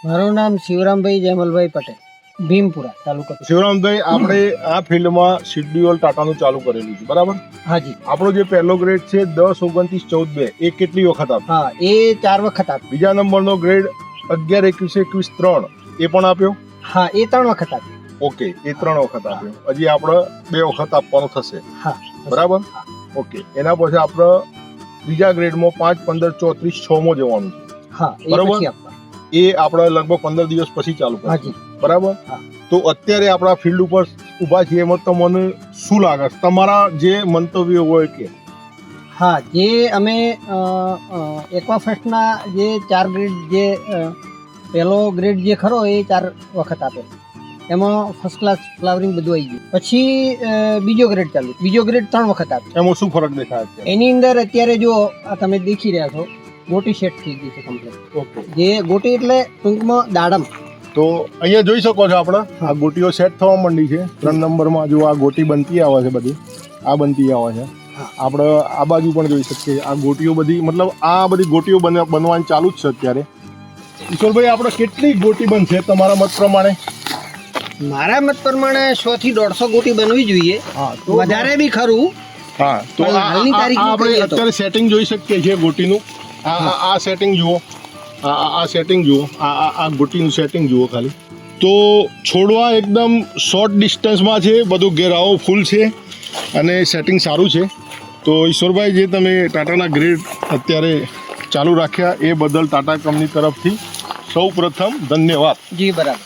મારું નામ શિવરામભાઈ જયમલભાઈ પટેલ, ભીમપુરા તાલુકા. શિવરામભાઈ, આપણે આ ફિલ્ડમાં શિડ્યુઅલ ટાટાનું ચાલુ કરેલું છે, બરાબર? હાજી. આપણો જે પહેલો ગ્રેડ છે 10, 29, 14, 2 એ કેટલી વખત આપ્યો? હા, એ 4 વખત આપ્યો. બીજા નંબરનો ગ્રેડ 11, 21, 21, 3 એ પણ આપ્યો? હા, એ 3 વખત આપ્યો. ઓકે, એ 3 વખત આપ્યો. હજી આપણે 2 વખત આપવાનું થશે, હા, બરાબર? ઓકે, એના પછી આપણે બીજા ગ્રેડમાં 5, 15, 34, 6 માં જવાનું છે. હા, એ બરાબર. પછી આપવા. એ આપણે લગભગ 15 દિવસ પછી ચાલુ કરીશું, હાજી. બરાબર? હા. તો અત્યારે આપણા ફિલ્ડ ઉપર ઊભા છીએ, એમાં તમને શું લાગે છે? તમારા જે મંતવ્ય હોય કે હા, જે અમે એક્વાફેસ્ટના જે 4 ગ્રેડ, જે પહેલો ગ્રેડ જે ખરો એ 4 વખત આપેલો, એમાં ફર્સ્ટ ક્લાસ ફ્લાવરિંગ બધું આવી ગયું. પછી બીજો ગ્રેડ ચાલુ, બીજો ગ્રેડ 3 વખત આપ્યો. એમાં શું ફરક દેખાય છે? એની અંદર અત્યારે જો આ તમે દેખી રહ્યા છો, ગોટી સેટ થઈ ગઈ છે કમ્પ્લીટ. ઓકે, જે ગોટી એટલે ટૂંકમાં દાડમ. તો અહીંયા જોઈ શકો છો આપણે આ ગોટીઓ સેટ થવા માંડી છે. 3 નંબરમાં જો આ ગોટી બનતી આવે છે, બધી આ બનતી આવે છે. આપણે આ બાજુ પણ જોઈ શકીએ આ ગોટીઓ બધી, મતલબ આ બધી ગોટીઓ બનવાની ચાલુ જ છે અત્યારે. ઈશ્વરભાઈ, આપણે કેટલી ગોટી બનશે તમારા મત પ્રમાણે? મારા મત પ્રમાણે 100 થી 150 ગોટી બનવી જોઈએ. હા, વધારે બી ખરું. હા, તો હાલની તારીખનું આપણે કહીએ તો. અત્યારે સેટિંગ જોઈ શકીએ છીએ ગોટીનું. આ સેટિંગ જુઓ, આ સેટિંગ જુઓ, આ ગોટીનું સેટિંગ જુઓ ખાલી. તો છોડવા એકદમ શોર્ટ ડિસ્ટન્સમાં છે, બધું ઘેરાવો ફૂલ છે અને સેટિંગ સારું છે. તો ઈશ્વરભાઈ, જે તમે ટાટાના ગ્રેડ અત્યારે ચાલુ રાખ્યા એ બદલ ટાટા કંપની તરફથી સૌ પ્રથમ ધન્યવાદ. જી, બરાબર.